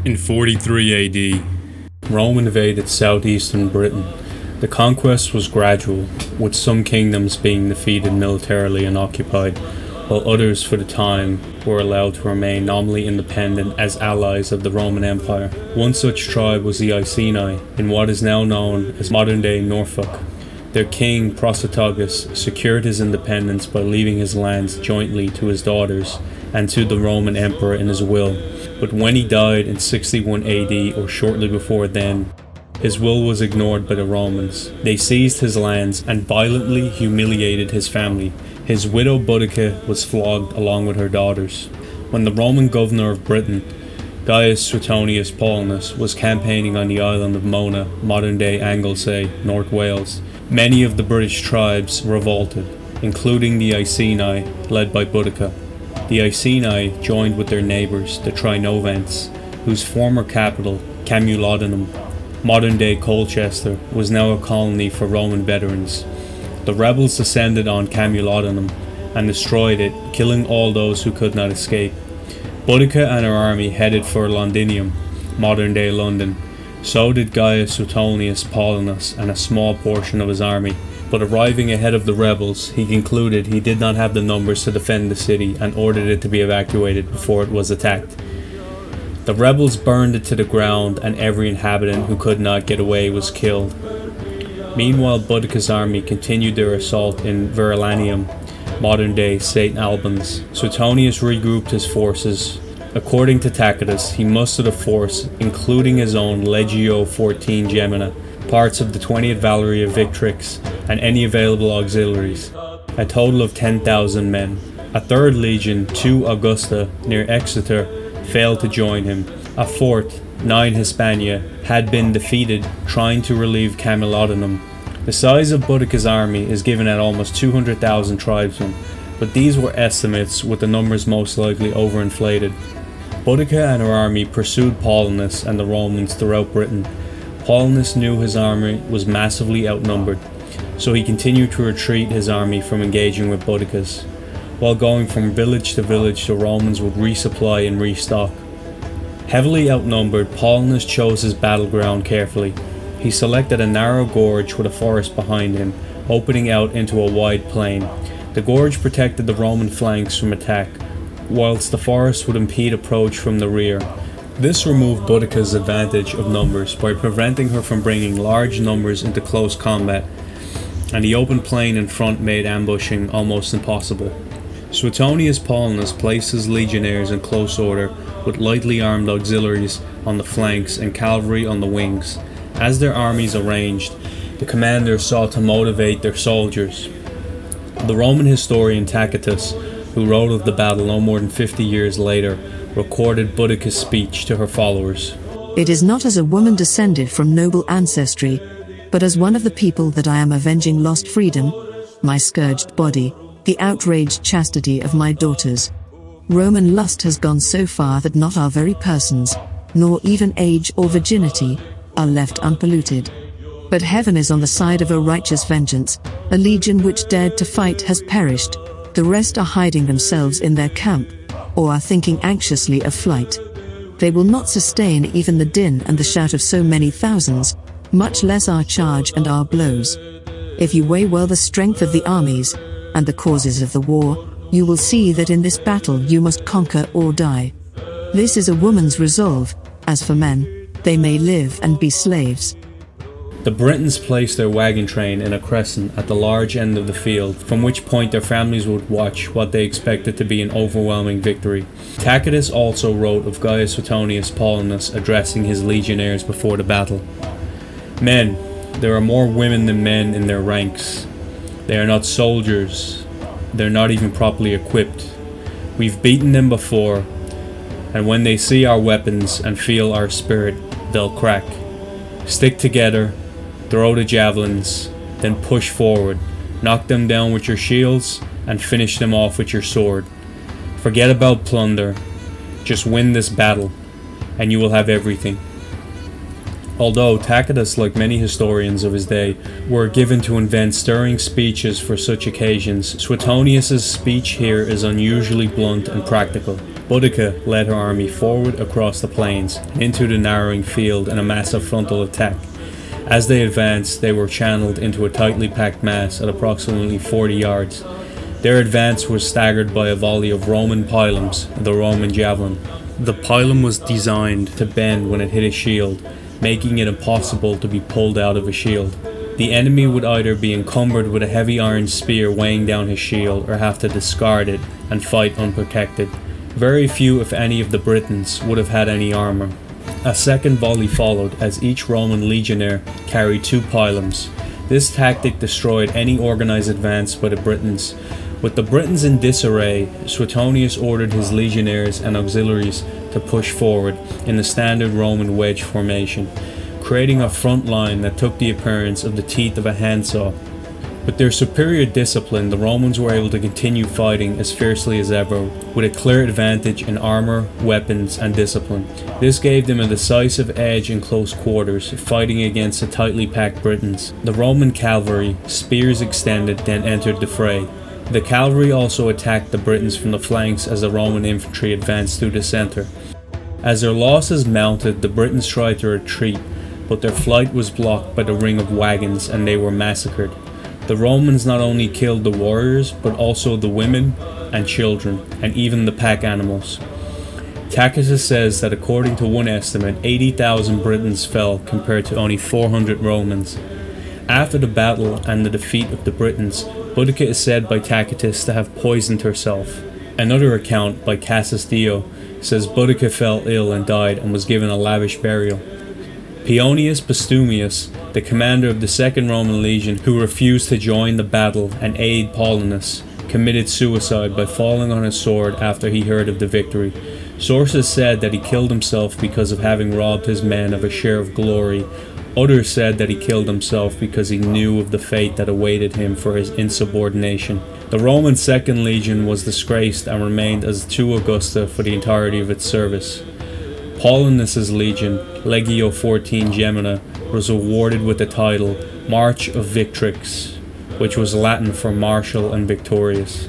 In 43 AD, Rome invaded southeastern Britain. The conquest was gradual, with some kingdoms being defeated militarily and occupied, while others for the time were allowed to remain nominally independent as allies of the Roman Empire. One such tribe was the Iceni, in what is now known as modern-day Norfolk. Their king, Prothotagus, secured his independence by leaving his lands jointly to his daughters and to the Roman emperor in his will. But when he died in 61 AD or shortly before then, his will was ignored by the Romans. They seized his lands and violently humiliated his family. His widow Boudica was flogged along with her daughters. When the Roman governor of Britain, Gaius Suetonius Paulinus, was campaigning on the island of Mona, modern-day Anglesey, North Wales, many of the British tribes revolted, including the Iceni, led by Boudica. The Iceni joined with their neighbours, the Trinovants, whose former capital, Camulodunum, modern-day Colchester, was now a colony for Roman veterans. The rebels descended on Camulodunum and destroyed it, killing all those who could not escape. Boudica and her army headed for Londinium, modern-day London. So did Gaius Suetonius Paulinus and a small portion of his army. But arriving ahead of the rebels, he concluded he did not have the numbers to defend the city and ordered it to be evacuated before it was attacked. The rebels burned it to the ground and every inhabitant who could not get away was killed. Meanwhile, Boudica's army continued their assault in Verulamium, modern-day St. Albans. Suetonius regrouped his forces. According to Tacitus, he mustered a force, including his own Legio XIV Gemina, parts of the 20th Cavalry of Victrix, and any available auxiliaries, a total of 10,000 men. A third legion, 2 Augusta, near Exeter, failed to join him. A fourth, 9 Hispania, had been defeated trying to relieve Camulodunum. The size of Boudica's army is given at almost 200,000 tribesmen, but these were estimates with the numbers most likely overinflated. Boudica and her army pursued Paulinus and the Romans throughout Britain. Paulinus knew his army was massively outnumbered, so he continued to retreat his army from engaging with Boudica's. While going from village to village, the Romans would resupply and restock. Heavily outnumbered, Paulinus chose his battleground carefully. He selected a narrow gorge with a forest behind him, opening out into a wide plain. The gorge protected the Roman flanks from attack, whilst the forest would impede approach from the rear. This removed Boudica's advantage of numbers by preventing her from bringing large numbers into close combat, and the open plain in front made ambushing almost impossible. Suetonius Paulinus placed his legionaries in close order, with lightly armed auxiliaries on the flanks and cavalry on the wings. As their armies arranged, the commanders sought to motivate their soldiers. The Roman historian Tacitus, who wrote of the battle no more than 50 years later, recorded Boudica's speech to her followers. "It is not as a woman descended from noble ancestry, but as one of the people that I am avenging lost freedom, my scourged body, the outraged chastity of my daughters. Roman lust has gone so far that not our very persons, nor even age or virginity, are left unpolluted. But heaven is on the side of a righteous vengeance. A legion which dared to fight has perished. The rest are hiding themselves in their camp, or are thinking anxiously of flight. They will not sustain even the din and the shout of so many thousands, much less our charge and our blows. If you weigh well the strength of the armies, and the causes of the war, you will see that in this battle you must conquer or die. This is a woman's resolve. As for men, they may live and be slaves." The Britons placed their wagon train in a crescent at the large end of the field, from which point their families would watch what they expected to be an overwhelming victory. Tacitus also wrote of Gaius Suetonius Paulinus addressing his legionaries before the battle. "Men, there are more women than men in their ranks. They are not soldiers. They're not even properly equipped. We've beaten them before, and when they see our weapons and feel our spirit, they'll crack. Stick together, throw the javelins, then push forward. Knock them down with your shields and finish them off with your sword. Forget about plunder. Just win this battle, and you will have everything." Although Tacitus, like many historians of his day, were given to invent stirring speeches for such occasions, Suetonius' speech here is unusually blunt and practical. Boudica led her army forward across the plains and into the narrowing field in a massive frontal attack. As they advanced, they were channeled into a tightly packed mass at approximately 40 yards. Their advance was staggered by a volley of Roman pilums, the Roman javelin. The pilum was designed to bend when it hit a shield, making it impossible to be pulled out of a shield. The enemy would either be encumbered with a heavy iron spear weighing down his shield or have to discard it and fight unprotected. Very few, if any, of the Britons would have had any armour. A second volley followed as each Roman legionnaire carried 2 pilums. This tactic destroyed any organised advance by the Britons. With the Britons in disarray, Suetonius ordered his legionnaires and auxiliaries to push forward in the standard Roman wedge formation, creating a front line that took the appearance of the teeth of a handsaw. With their superior discipline, the Romans were able to continue fighting as fiercely as ever, with a clear advantage in armour, weapons, and discipline. This gave them a decisive edge in close quarters, fighting against the tightly packed Britons. The Roman cavalry, spears extended, then entered the fray. The cavalry also attacked the Britons from the flanks as the Roman infantry advanced through the centre. As their losses mounted, the Britons tried to retreat, but their flight was blocked by the ring of wagons and they were massacred. The Romans not only killed the warriors, but also the women and children, and even the pack animals. Tacitus says that according to one estimate, 80,000 Britons fell compared to only 400 Romans. After the battle and the defeat of the Britons, Boudica is said by Tacitus to have poisoned herself. Another account by Gaius Dio says Boudica fell ill and died and was given a lavish burial. Paeonius Postumius, the commander of the Second Roman Legion, who refused to join the battle and aid Paulinus, committed suicide by falling on his sword after he heard of the victory. Sources said that he killed himself because of having robbed his men of a share of glory. Others said that he killed himself because he knew of the fate that awaited him for his insubordination. The Roman Second Legion was disgraced and remained as 2 Augusta for the entirety of its service. Paulinus' legion, Legio 14 Gemina, was awarded with the title March of Victrix, which was Latin for martial and victorious.